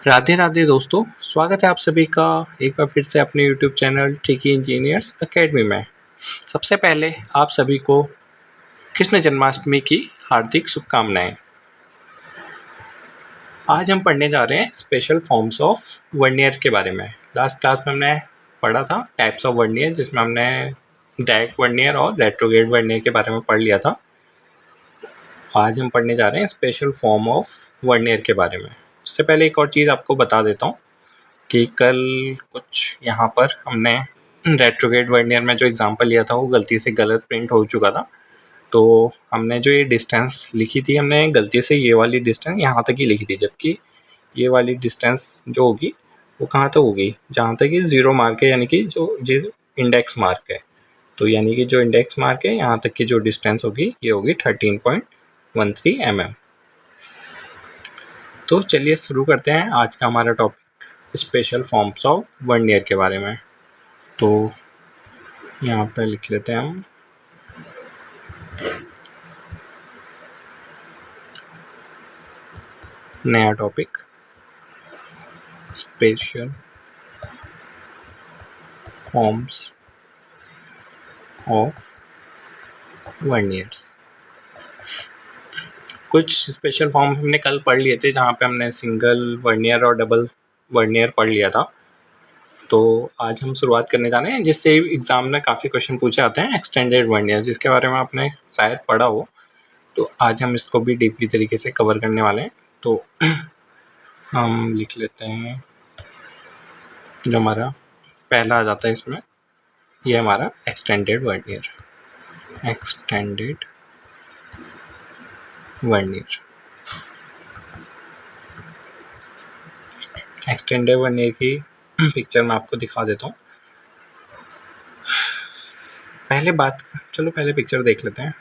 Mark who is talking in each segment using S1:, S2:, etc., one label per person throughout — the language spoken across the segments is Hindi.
S1: राधे राधे दोस्तों, स्वागत है आप सभी का एक बार फिर से अपने YouTube channel tricky engineers academy में। सबसे पहले आप सभी को कृष्ण जन्माष्टमी की हार्दिक शुभकामनाएं। आज हम पढ़ने जा रहे हैं स्पेशल फॉर्म्स ऑफ वर्नियर के बारे में। लास्ट क्लास में हमने पढ़ा था टाइप्स ऑफ वर्नियर, जिसमें हमने डायरेक्ट वर्नियर और रेट्रोग्रेड वर्नियर के बारे में पढ़ लिया था। आज हम पढ़ने जा रहे हैं स्पेशल फॉर्म ऑफ वर्नियर के बारे में। उससे पहले एक और चीज़ आपको बता देता हूँ कि कल कुछ यहाँ पर हमने रेट्रोग्रेड वर्नियर में जो एग्जांपल लिया था वो गलती से गलत प्रिंट हो चुका था। तो हमने जो ये डिस्टेंस लिखी थी, हमने गलती से ये वाली डिस्टेंस यहाँ तक ही लिखी थी, जबकि ये वाली डिस्टेंस जो होगी वो कहाँ तक होगी, जहाँ तक कि 0 मार्क है, यानी कि जो इंडेक्स मार्क है। तो यानी कि जो इंडेक्स मार्क है यहाँ तक की जो डिस्टेंस होगी ये होगी 13.13 mm। तो चलिए शुरू करते हैं आज का हमारा topic special forms of vernier के बारे में। तो यहाँ पे लिख लेते हैं हम नया topic special forms of verniers. कुछ स्पेशल फॉर्म हमने कल पढ़ लिए थे, जहाँ पे हमने सिंगल वर्नियर और डबल वर्नियर पढ़ लिया था। तो आज हम शुरुआत करने जा रहे हैं, जिससे एग्ज़ाम में काफ़ी क्वेश्चन पूछे आते हैं एक्सटेंडेड वर्नियर, जिसके बारे में आपने शायद पढ़ा हो। तो आज हम इसको भी डीपली तरीके से कवर करने वाले हैं। तो हम लिख लेते हैं जो हमारा पहला आ जाता है इसमें, ये हमारा extended vernier. Extended vernier, extended vernier की पिक्चर मैं आपको दिखा देता हूँ। पहले पिक्चर देख लेते हैं,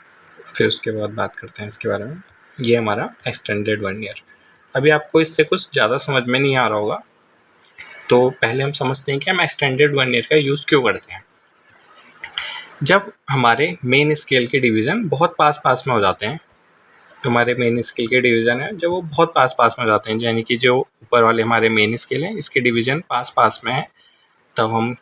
S1: फिर उसके बाद बात करते हैं इसके बारे में। ये हमारा एक्सटेंडेड वर्नियर। अभी आपको इससे कुछ ज़्यादा समझ में नहीं आ रहा होगा, तो पहले हम समझते हैं कि हम एक्सटेंडेड वर्नियर का यूज़ क्यों करते हैं। जब हमारे मेन स्केल के डिवीज़न बहुत पास पास में हो जाते हैं, जो हमारे मेन स्केल के डिवीज़न है जब वो बहुत पास पास में हो जाते हैं, यानी कि जो ऊपर वाले हमारे मेन स्केल हैं इसके डिवीज़न पास पास में है, तब हम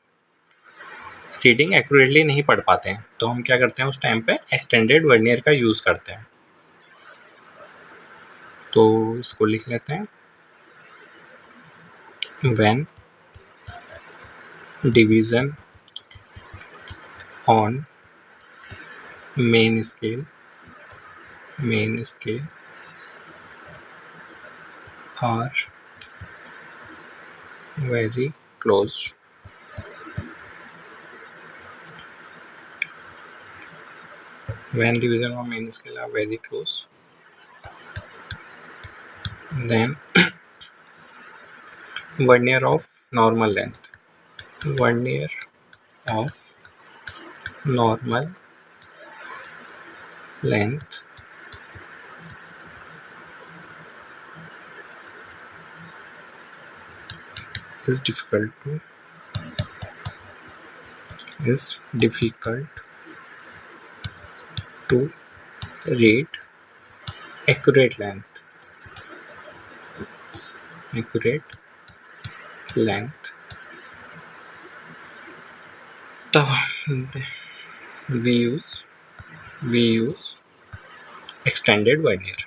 S1: रीडिंग एक्यूरेटली नहीं पढ़ पाते हैं। तो हम क्या करते हैं, उस टाइम पे एक्सटेंडेड वर्नियर का यूज़ करते हैं। तो इसको लिख लेते हैं, when division on main scale are very close, when division of main scale are very close, then vernier of normal length is difficult to read accurate length तब we use extended vernier।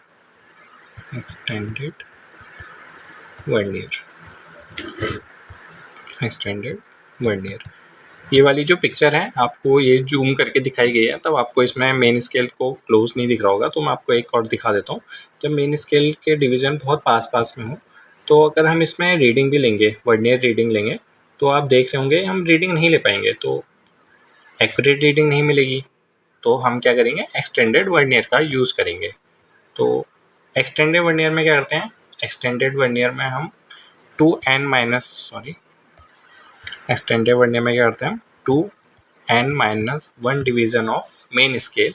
S1: ये वाली जो पिक्चर है आपको ये जूम करके दिखाई गई है, तब आपको इसमें मेन स्केल को क्लोज नहीं दिख रहा होगा, तो मैं आपको एक और दिखा देता हूँ। जब मेन स्केल के डिवीज़न बहुत पास पास में हो, तो अगर हम इसमें रीडिंग भी लेंगे, वर्नियर रीडिंग लेंगे, तो आप देख रहे होंगे हम रीडिंग नहीं ले पाएंगे, तो एक्यूरेट रीडिंग नहीं मिलेगी। तो हम क्या करेंगे, एक्सटेंडेड वर्नियर का यूज़ करेंगे। तो एक्सटेंडेड वर्नियर में क्या करते हैं, एक्सटेंडेड वर्नियर में हम एक्सटेंडेड वर्नियर में क्या करते हैं, 2n-1 division of main scale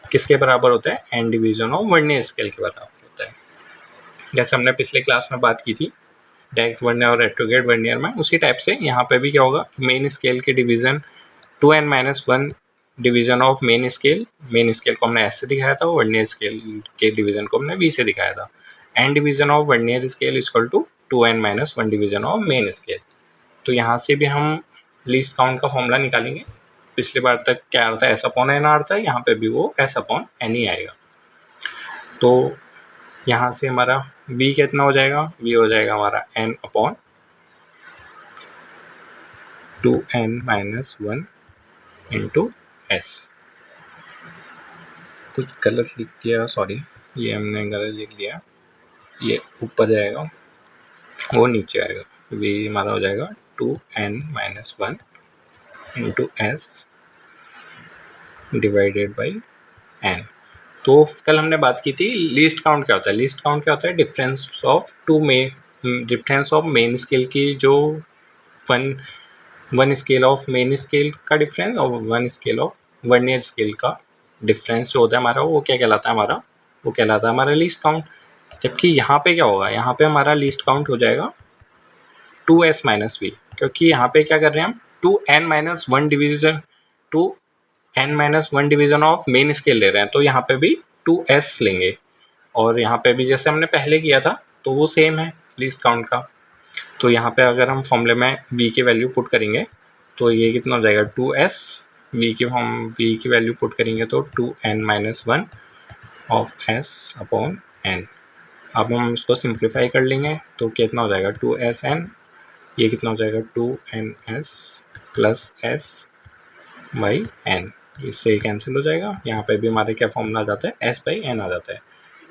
S1: किसके बराबर होता है, n division of vernier scale के बराबर होता है। जैसे हमने पिछले क्लास में बात की थी डायरेक्ट वर्नियर और रेट्रोग्रेड वर्नियर में, उसी टाइप से यहाँ पे भी क्या होगा, मेन स्केल के division 2n-1 division of main scale को हमने S से दिखाया था, वर्नियर स्केल के डिवीज़न को हमने V से दिखाया था। n division of vernier scale equal to 2n-1 division of main scale. तो यहाँ से भी हम लीस्ट काउंट का फॉर्मूला निकालेंगे। पिछली बार तक क्या आ रहा था, S/n आ रहा था, यहाँ पे भी वो S/n ही आएगा। तो यहाँ से हमारा v कितना हो जाएगा, v हो जाएगा हमारा n/2n-1 इंटू s। कुछ गलत लिख दिया, सॉरी, ये हमने गलत लिख दिया, ये ऊपर जाएगा वो नीचे आएगा। v हमारा हो जाएगा 2n-1 into s divided by n। तो कल हमने बात की थी लीस्ट काउंट क्या होता है। लीस्ट काउंट क्या होता है, डिफरेंस ऑफ मेन स्केल की जो one scale of main scale का डिफरेंस और one scale of vernier scale का डिफरेंस जो होता है हमारा, वो क्या कहलाता है, वो कहलाता है हमारा लीस्ट काउंट। जबकि यहाँ पे क्या होगा, यहाँ पे हमारा लीस्ट काउंट हो जाएगा 2s माइनस वी, क्योंकि यहाँ पे क्या कर रहे हैं हम 2n-1 division of main scale ले रहे हैं, तो यहाँ पे भी 2s लेंगे। और यहाँ पे भी जैसे हमने पहले किया था तो वो सेम है लीस्ट काउंट का। तो यहाँ पे अगर हम फॉर्मूले में v की वैल्यू पुट करेंगे तो ये कितना हो जाएगा 2s, v की वैल्यू पुट करेंगे तो 2n-1 ऑफ s/n। अब हम इसको सिंप्लीफाई कर लेंगे तो कितना हो जाएगा 2sn, ये कितना हो जाएगा 2ns plus s by n, इससे कैंसिल हो जाएगा। यहाँ पे भी हमारे क्या फॉर्मूला आ जाता है, s बाई n आ जाता है।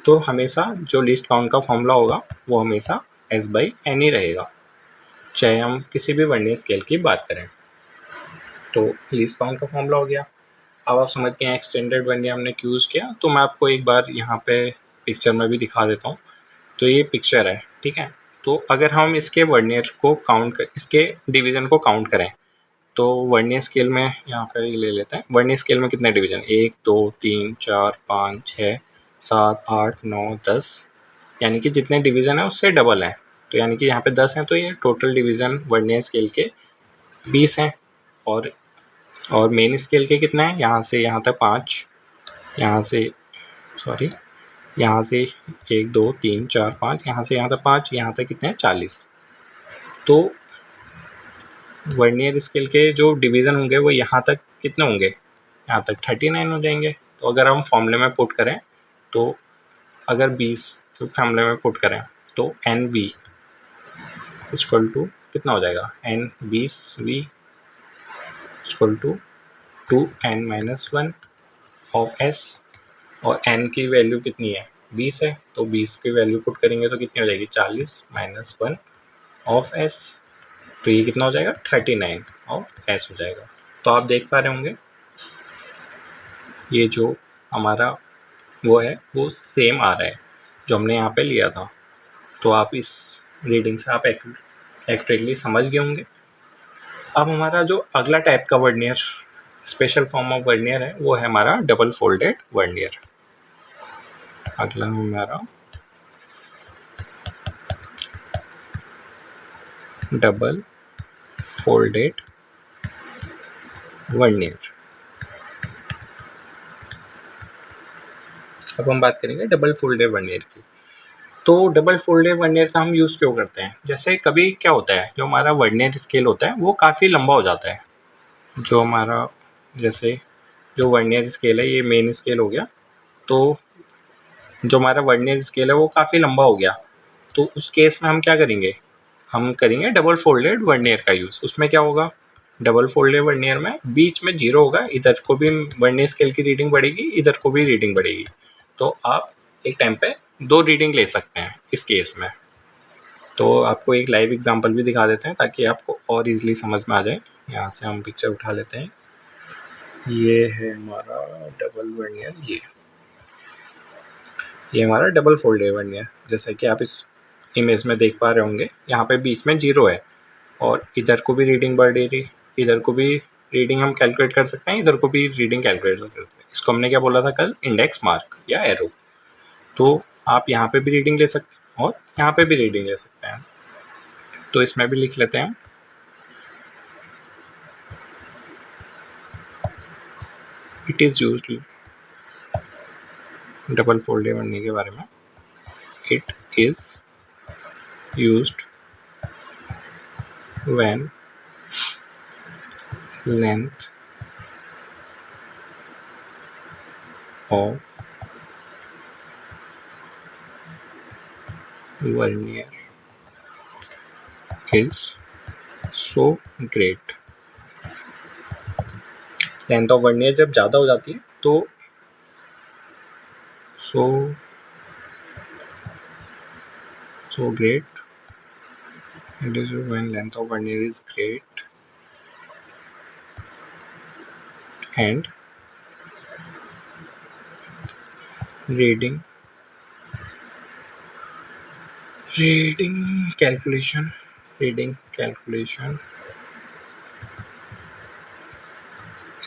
S1: तो हमेशा जो लीस्ट काउंट का फॉर्मूला होगा वो हमेशा s बाई n ही रहेगा, चाहे हम किसी भी वर्नियर स्केल की बात करें। तो लीस्ट काउंट का फॉर्मूला हो गया। अब आप समझ गए एक्सटेंडेड वर्नियर हमने क्यों यूज़ किया। तो मैं आपको एक बार यहाँ पे पिक्चर में भी दिखा देता हूँ। तो ये पिक्चर है, ठीक है। तो अगर हम इसके वर्नियर को इसके डिवीज़न को काउंट करें तो वर्नियर स्केल में यहाँ पे ले लेते हैं। वर्नियर स्केल में कितने डिवीज़न, 1 2 3 4 5 6 7 8 9 10, यानी कि जितने डिवीज़न है उससे डबल है। तो यानी कि यहाँ पे 10 हैं, तो ये टोटल डिवीज़न वर्नियर स्केल के 20 हैं। और मेन स्केल के कितने हैं, यहाँ से यहाँ तक 5, यहाँ से 1 2 3 4 5, यहाँ से यहाँ तक 5, यहाँ तक कितने हैं 40। तो वर्नियर स्केल के जो डिवीज़न होंगे वो यहाँ तक कितने होंगे, यहाँ तक 39 हो जाएंगे। तो अगर हम फॉर्मूले में पुट करें तो अगर 20 के फॉर्मूले में पुट करें तो एन वी इक्वल टू कितना हो जाएगा, N 20v equal to 2n-1 of s। और n की वैल्यू कितनी है, 20 है, तो 20 की वैल्यू पुट करेंगे तो कितनी हो जाएगी 40 - 1 ऑफ s। तो ये कितना हो जाएगा 39 ऑफ s हो जाएगा। तो आप देख पा रहे होंगे ये जो हमारा वो है वो सेम आ रहा है जो हमने यहाँ पे लिया था। तो आप इस रीडिंग से आप एक्यूरेटली समझ गए होंगे। अब हमारा जो अगला टाइप का vernier, special form of vernier है, वो है हमारा डबल फोल्डेड वर्नियर। अगला हमारा डबल फोल्डेड वर्नियर। अब हम बात करेंगे डबल फोल्डेड वर्नियर की। तो डबल फोल्डेड वर्नियर का हम यूज़ क्यों करते हैं, जैसे कभी क्या होता है जो हमारा वर्नियर स्केल होता है वो काफ़ी लंबा हो जाता है। जो हमारा जैसे जो वर्नियर स्केल है ये मेन स्केल हो गया, तो जो हमारा वर्नियर स्केल है वो काफ़ी लंबा हो गया। तो उस केस में हम क्या करेंगे, हम करेंगे डबल फोल्डेड वर्नियर का यूज़। उसमें क्या होगा, डबल फोल्डेड वर्नियर में बीच में जीरो होगा, इधर को भी वर्नियर स्केल की रीडिंग बढ़ेगी, इधर को भी रीडिंग बढ़ेगी। तो आप एक टाइम पे 2 रीडिंग ले सकते हैं इस केस में। तो आपको एक लाइव एग्जांपल भी दिखा देते हैं ताकि आपको और इजीली समझ में आ जाए। यहाँ से हम पिक्चर उठा लेते हैं, ये है हमारा डबल वर्नियर, ये हमारा डबल फोल्डेड वर्नियर। जैसा कि आप इस इमेज में देख पा रहे होंगे, यहाँ पे बीच में जीरो है और इधर को भी रीडिंग बढ़ रही, इधर को भी रीडिंग हम कैलकुलेट कर सकते हैं, इधर को भी रीडिंग कैलकुलेट कर सकते हैं। इसको हमने क्या बोला था कल, इंडेक्स मार्क या एरो। तो आप यहाँ पे भी रीडिंग ले सकते हैं और यहाँ पे भी रीडिंग ले सकते हैं। तो इसमें भी लिख लेते हैं, it is used double folded vernier के बारे में, it is used when length of vernier is so great। Length of vernier जब ज़्यादा हो जाती है तो so great, it is when length of vernier is great and reading calculation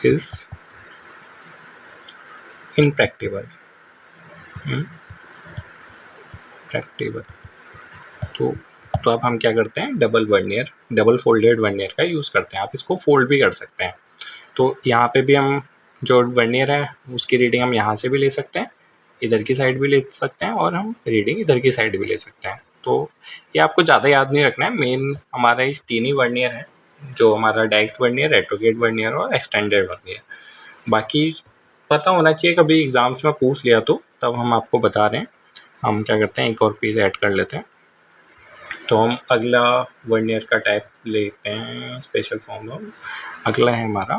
S1: is impracticable। तो अब हम क्या करते हैं, डबल फोल्डेड वर्नियर का यूज़ करते हैं। आप इसको फोल्ड भी कर सकते हैं। तो यहाँ पे भी हम जो वर्नियर है उसकी रीडिंग हम यहाँ से भी ले सकते हैं, इधर की साइड भी ले सकते हैं, और हम रीडिंग इधर की साइड भी ले सकते हैं। तो ये आपको ज़्यादा याद नहीं रखना है। मेन हमारा ये 3 ही वर्नियर है, जो हमारा डायरेक्ट वर्नियर, रेट्रोगेट वर्नियर और एक्सटेंडेड वर्नियर। बाकी पता होना चाहिए, कभी एग्ज़ाम्स में पूछ लिया तो तब हम आपको बता रहे हैं। हम क्या करते हैं, एक और पेज ऐड कर लेते हैं। तो हम अगला वर्नियर का टाइप लेते हैं, स्पेशल फॉर्म। अगला है हमारा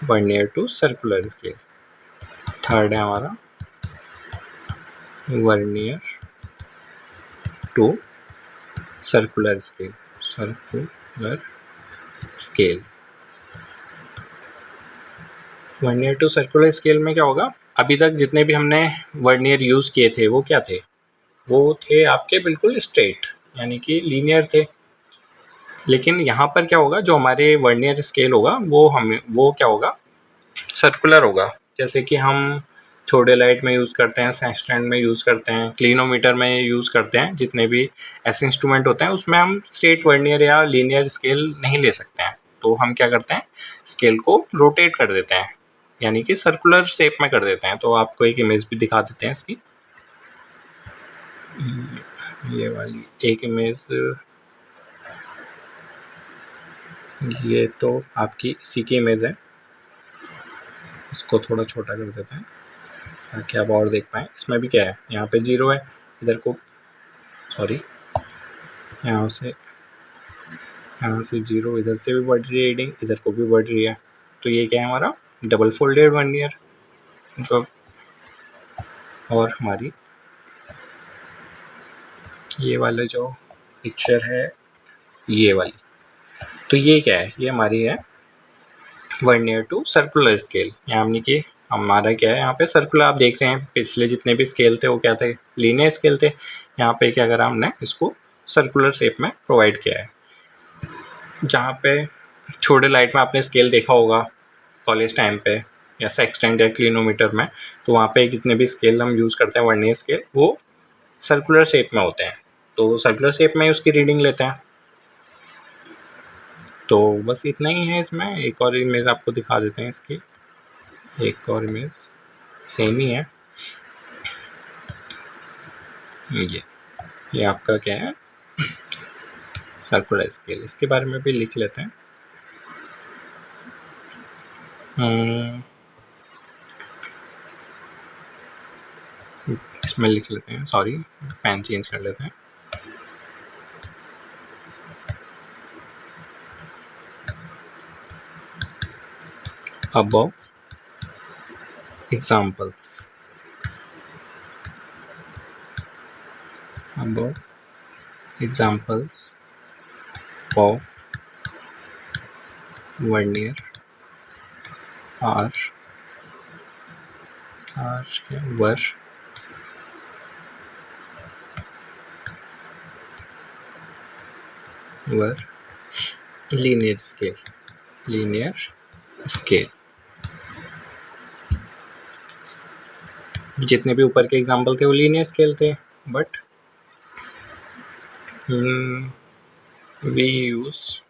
S1: vernier to circular scale. Third है हमारा vernier to circular scale. Vernier to circular scale में क्या होगा, अभी तक जितने भी हमने वर्नियर यूज़ किए थे वो क्या थे, वो थे आपके बिल्कुल स्ट्रेट, यानी कि लीनियर थे। लेकिन यहाँ पर क्या होगा, जो हमारे वर्नियर स्केल होगा वो क्या होगा, सर्कुलर होगा। जैसे कि हम थियोडोलाइट में यूज़ करते हैं, सेस्टेंट में यूज़ करते हैं, क्लिनोमीटर में यूज़ करते हैं, जितने भी ऐसे इंस्ट्रूमेंट होते हैं उसमें हम स्ट्रेट वर्नियर या लीनियर स्केल नहीं ले सकते हैं। तो हम क्या करते हैं, स्केल को रोटेट कर देते हैं, यानी कि सर्कुलर शेप में कर देते हैं। तो आपको एक इमेज भी दिखा देते हैं इसकी, ये वाली एक इमेज, ये तो आपकी इसी की इमेज है। इसको थोड़ा छोटा कर देते हैं ताकि आप और देख पाएँ। इसमें भी क्या है, यहाँ पे 0 है, इधर को यहाँ से 0, इधर से भी बढ़ रही है रीडिंग, इधर को भी बढ़ रही है। तो ये क्या है, हमारा डबल फोल्डेड वर्नियर। जो और हमारी ये वाले जो पिक्चर है, ये वाली, तो ये क्या है, ये हमारी है वर्नियर टू सर्कुलर स्केल। यानी कि हमारा क्या है, यहाँ पे सर्कुलर, आप देख रहे हैं पिछले जितने भी स्केल थे वो क्या थे, लीनियर स्केल थे। यहाँ पे क्या करा हमने, इसको सर्कुलर शेप में प्रोवाइड किया है। जहाँ पे छोटे लाइट में आपने स्केल देखा होगा कॉलेज टाइम पे, या सेक्सटेंट या क्लिनोमीटर में, तो वहाँ पे जितने भी स्केल हम यूज़ करते हैं वर्नियर स्केल, वो सर्कुलर शेप में होते हैं। तो सर्कुलर शेप में उसकी रीडिंग लेते हैं। तो बस इतना ही है इसमें। एक और इमेज आपको दिखा देते हैं इसकी, एक और इमेज सेम ही है। ये आपका क्या है, सर्कुलर स्केल। इसके बारे में भी लिख लेते हैं। इसमें लिख लेते हैं, सॉरी पेन चेंज कर लेते हैं। above examples of vernier are were linear scale। जितने भी ऊपर के एग्जाम्पल थे वो लीनियर स्केल थे, but we use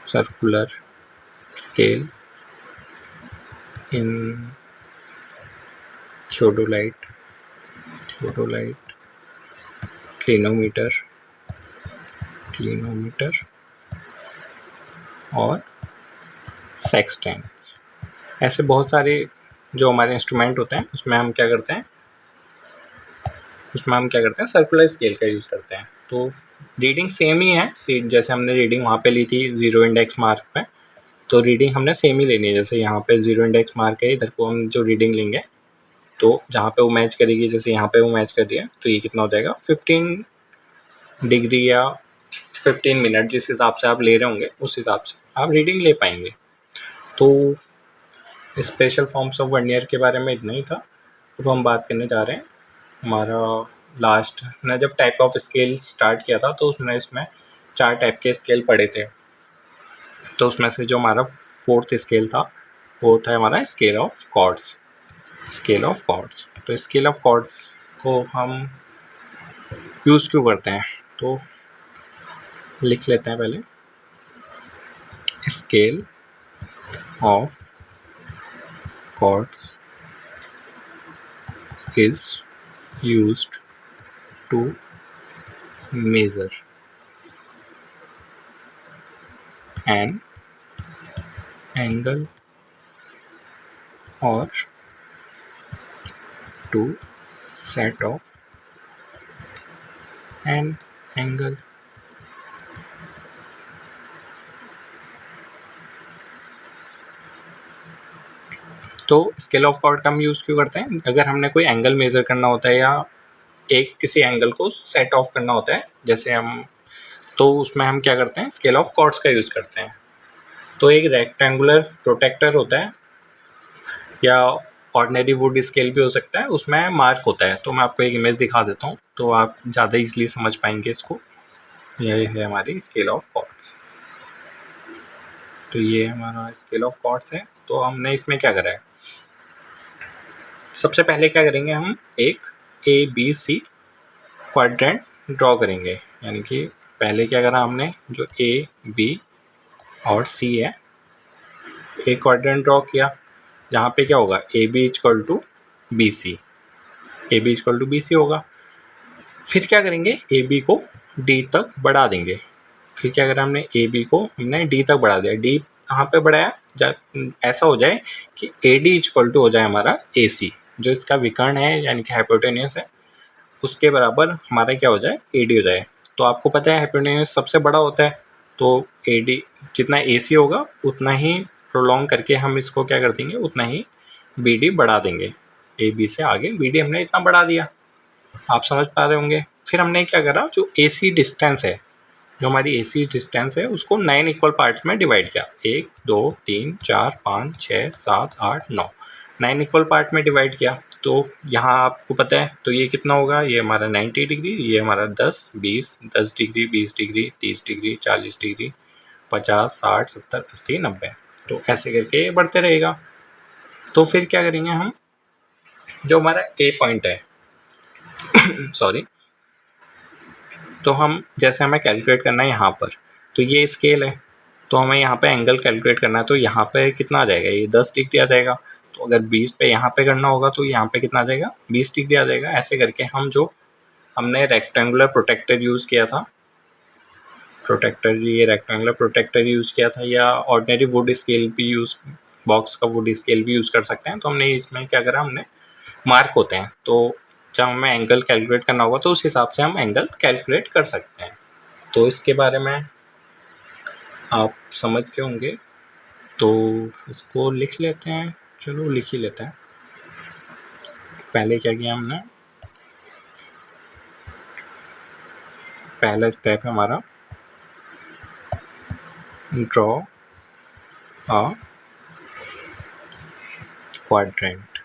S1: circular scale in theodolite, clinometer और सेक्सटेंट। ऐसे बहुत सारे जो हमारे इंस्ट्रूमेंट होते हैं उसमें हम क्या करते हैं सर्कुलर स्केल का यूज़ करते हैं। तो रीडिंग सेम ही है, जैसे हमने रीडिंग वहाँ पे ली थी 0 इंडेक्स मार्क पे, तो रीडिंग हमने सेम ही लेनी है। जैसे यहाँ पे 0 इंडेक्स मार्क है, इधर को हम जो रीडिंग लेंगे तो जहाँ पे वो मैच करेगी, जैसे यहाँ पे वो मैच कर रही है, तो ये कितना हो जाएगा 15 डिग्री या 15 मिनट, जिस हिसाब से आप ले रहे होंगे उस हिसाब से आप रीडिंग ले पाएंगे। तो स्पेशल फॉर्म्स ऑफ वर्नियर के बारे में इतना ही था। अब हम बात करने जा रहे हैं हमारा लास्ट, मैंने जब टाइप ऑफ स्केल स्टार्ट किया था तो उसमें इसमें 4 टाइप के स्केल पड़े थे। तो उसमें से जो हमारा 4th स्केल था वो था हमारा स्केल ऑफ कॉर्ड्स। तो स्केल ऑफ कॉर्ड्स को हम यूज़ क्यों करते हैं, तो लिख लेते हैं पहले। Scale of chords is used to measure an angle or to set off an angle। तो स्केल ऑफ कॉर्ड का हम यूज़ क्यों करते हैं, अगर हमने कोई एंगल मेज़र करना होता है या किसी एंगल को सेट ऑफ करना होता है, जैसे हम, तो उसमें हम क्या करते हैं स्केल ऑफ कॉर्ड्स का यूज़ करते हैं। तो एक रेक्टेंगुलर प्रोटेक्टर होता है या ऑर्डिनरी वुड स्केल भी हो सकता है, उसमें मार्क होता है। तो मैं आपको एक इमेज दिखा देता हूँ तो आप ज़्यादा इजीली समझ पाएंगे इसको। ये है हमारी स्केल ऑफ कॉर्ड्स। तो ये हमारा स्केल ऑफ कॉर्ड्स है। तो हमने इसमें क्या करा है, सबसे पहले क्या करेंगे, हम एक ABC क्वाड्रेंट ड्रॉ करेंगे। यानी कि पहले क्या करा हमने, जो A, B और C है, एक क्वाड्रेंट ड्रॉ किया जहाँ पे क्या होगा AB इक्वल टू BC होगा। फिर क्या करेंगे, AB को D तक बढ़ा देंगे। फिर क्या करा हमने, AB को हमने D तक बढ़ा दिया। D कहाँ पे बढ़ाया, ऐसा हो जाए कि AD इक्वल टू हो जाए हमारा AC, जो इसका विकर्ण है यानी कि हाइपोटेनियस है, उसके बराबर हमारा क्या हो जाए, AD हो जाए। तो आपको पता है हाइपोटेनियस सबसे बड़ा होता है, तो AD जितना AC होगा उतना ही प्रोलॉन्ग करके हम इसको क्या कर देंगे, उतना ही BD बढ़ा देंगे। AB से आगे BD हमने इतना बढ़ा दिया, आप समझ पा रहे होंगे। फिर हमने क्या करा, जो AC डिस्टेंस है, जो हमारी AC डिस्टेंस है, उसको 9 इक्वल पार्ट्स में डिवाइड किया। 1 2 3 4 5 6 7 8 9, 9 इक्वल पार्ट में डिवाइड किया। तो यहाँ आपको पता है, तो ये कितना होगा, ये हमारा 90 डिग्री, ये हमारा 10 20 10 डिग्री 20 डिग्री 30 डिग्री 40 डिग्री 50 60 70 80 90, तो ऐसे करके ये बढ़ते रहेगा। तो फिर क्या करेंगे हम, जो हमारा A पॉइंट है सॉरी, तो हम जैसे हमें कैलकुलेट करना है यहाँ पर, तो ये स्केल है, तो हमें यहाँ पे एंगल कैलकुलेट करना है, तो यहाँ पे कितना आ जाएगा, ये 10 डिग्री आ जाएगा। तो अगर 20 पे यहाँ पे करना होगा तो यहाँ पे कितना आ जाएगा, 20 डिग्री आ जाएगा। ऐसे करके हम जो हमने रेक्टेंगुलर प्रोटेक्टर यूज़ किया था, ये रेक्टेंगुलर प्रोटेक्टर यूज़ किया था, या ऑर्डिनरी वुड स्केल भी बॉक्स का वुड स्केल भी यूज़ कर सकते हैं। तो हमने इसमें क्या करा, हमने मार्क होते हैं, तो जब हमें एंगल कैलकुलेट करना होगा तो उस हिसाब से हम एंगल कैलकुलेट कर सकते हैं। तो इसके बारे में आप समझ के होंगे, तो इसको लिख लेते हैं। चलो लिख ही लेते हैं। पहले क्या किया हमने, पहला स्टेप है हमारा ड्रॉ अ क्वाड्रेंट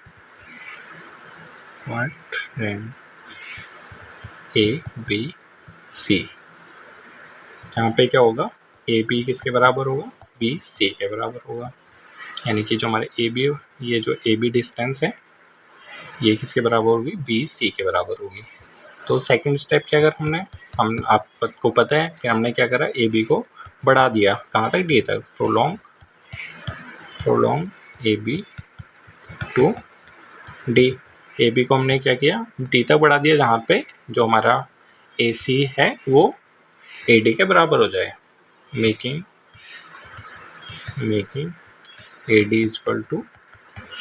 S1: ABC। यहाँ पे क्या होगा, AB किसके बराबर होगा, BC के बराबर होगा। यानी कि जो हमारे AB, ये जो AB डिस्टेंस है, ये किसके बराबर होगी, BC के बराबर होगी। तो सेकंड स्टेप क्या करा हमने, हम आपको पता है कि हमने क्या करा, AB को बढ़ा दिया कहाँ तक, D तक। Prolong AB to D। A B को हमने क्या किया, डी तक बढ़ा दिया जहाँ पे जो हमारा ए सी है वो ए डी के बराबर हो जाए, making A D is equal to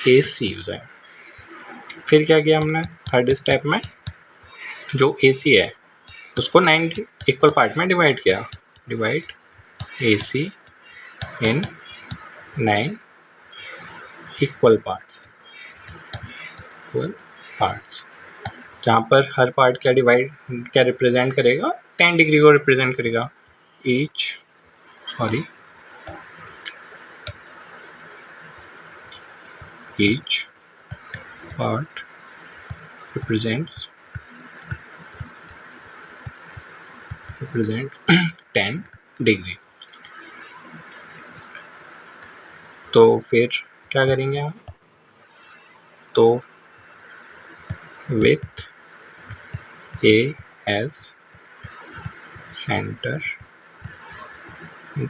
S1: A C हो जाए। फिर क्या किया हमने थर्ड स्टेप में, जो ए सी है उसको 9 इक्वल पार्ट में डिवाइड किया, डिवाइड ए सी इन 9 इक्वल पार्ट्स, जहाँ पर हर पार्ट क्या रिप्रेजेंट करेगा, 10 डिग्री को रिप्रेजेंट करेगा। each part represent 10 degree. तो फिर क्या करेंगे हम, तो with A as center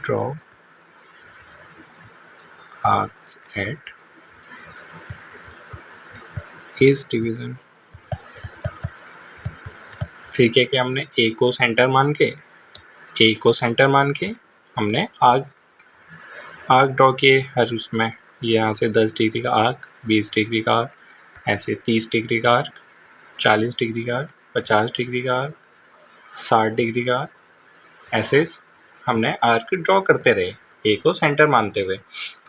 S1: draw arcs at his division। फिर क्या किया हमने, A को सेंटर मान के हमने आर्क ड्रॉ किए हर उसमें, यहाँ से 10 डिग्री का आर्क, 20 डिग्री का आर्क, ऐसे 30 डिग्री का आर्क, 40 डिग्री का आर्क, 50 डिग्री का आर्क, 60 डिग्री का आर्क, ऐसे हमने आर्क ड्रॉ करते रहे ए को सेंटर मानते हुए।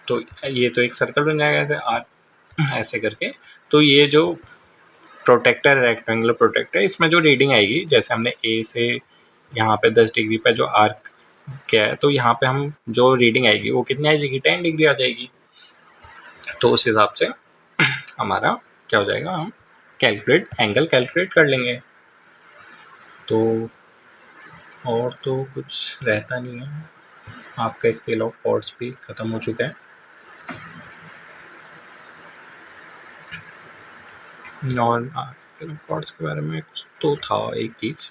S1: तो ये तो एक सर्कल बन जाएगा ऐसे आर्क ऐसे करके। तो ये जो प्रोटेक्टर रेक्टेंगुलर प्रोटेक्टर, इसमें जो रीडिंग आएगी, जैसे हमने ए से यहाँ पे 10 डिग्री पे जो आर्क क्या है, तो यहाँ पे हम जो रीडिंग आएगी वो कितनी आ जाएगी, 10 डिग्री आ जाएगी। तो उस हिसाब से हमारा क्या हो जाएगा, हम एंगल कैलकुलेट कर लेंगे। तो और तो कुछ रहता नहीं है, आपका स्केल ऑफ कॉर्ड्स भी ख़त्म हो चुका है। और स्केल ऑफ कॉर्ड्स के बारे में कुछ तो था एक चीज़,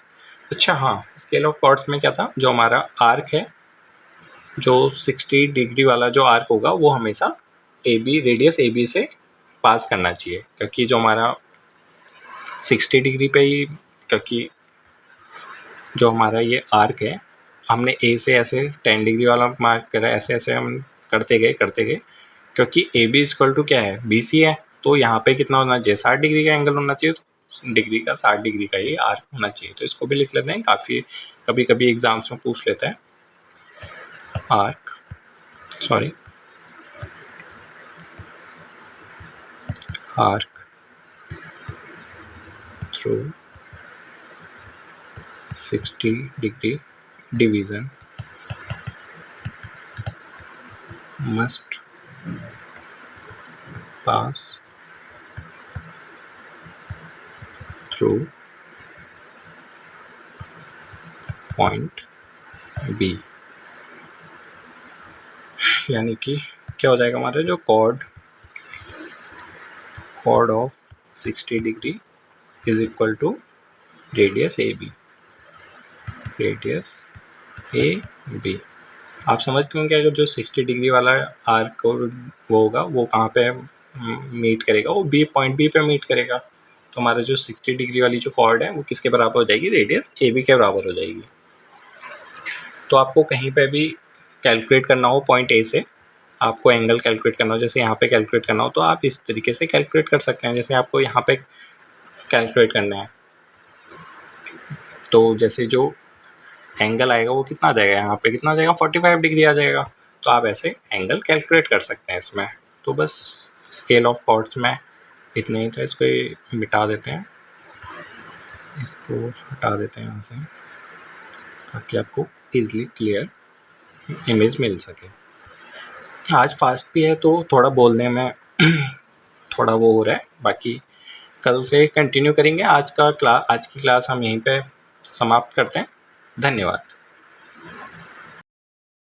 S1: अच्छा हाँ, स्केल ऑफ कॉर्ड्स में क्या था, जो हमारा आर्क है, जो 60 डिग्री वाला जो आर्क होगा वो हमेशा A B radius A B से पास करना चाहिए, क्योंकि जो हमारा 60 डिग्री पे ही, क्योंकि जो हमारा ये आर्क है हमने ए से ऐसे 10 डिग्री वाला मार्क करा, ऐसे ऐसे हम करते गए क्योंकि ए बी इक्वल टू क्या है, बी सी है। तो यहाँ पे कितना होना चाहिए, 60 डिग्री का एंगल होना चाहिए, तो डिग्री का 60 डिग्री का ये आर्क होना चाहिए। तो इसको भी लिख लेते हैं, काफ़ी कभी एग्जाम्स में पूछ लेते हैं। Arc through 60 degree division must pass through point B। यानी कि क्या हो जाएगा, हमारा जो chord of 60 degree is equal to radius A B. आप समझ क्यों क्या, जो 60 डिग्री वाला आर्क वो होगा वो कहाँ पे मीट करेगा, वो पॉइंट बी पे मीट करेगा। तो हमारा जो 60 डिग्री वाली जो कॉर्ड है वो किसके बराबर हो जाएगी, रेडियस ए बी के बराबर हो जाएगी। तो आपको कहीं पे भी कैलकुलेट करना हो पॉइंट ए से, आपको एंगल कैलकुलेट करना हो, जैसे यहाँ पे कैलकुलेट करना हो, तो आप इस तरीके से कैलकुलेट कर सकते हैं। जैसे आपको यहाँ पे कैलकुलेट करना है, तो जैसे जो एंगल आएगा वो कितना आ जाएगा, यहाँ पे कितना आ जाएगा, 45 डिग्री आ जाएगा। तो आप ऐसे एंगल कैलकुलेट कर सकते हैं इसमें। तो बस स्केल ऑफ कॉर्ड्स में इतना ही था, इसको मिटा देते हैं, इसको हटा देते हैं यहाँ से, ताकि आपको ईजिली क्लियर इमेज मिल सके। आज फास्ट भी है तो थोड़ा बोलने में थोड़ा वो हो रहा है, बाकी कल से कंटिन्यू करेंगे। आज की क्लास हम यहीं पे समाप्त करते हैं। धन्यवाद।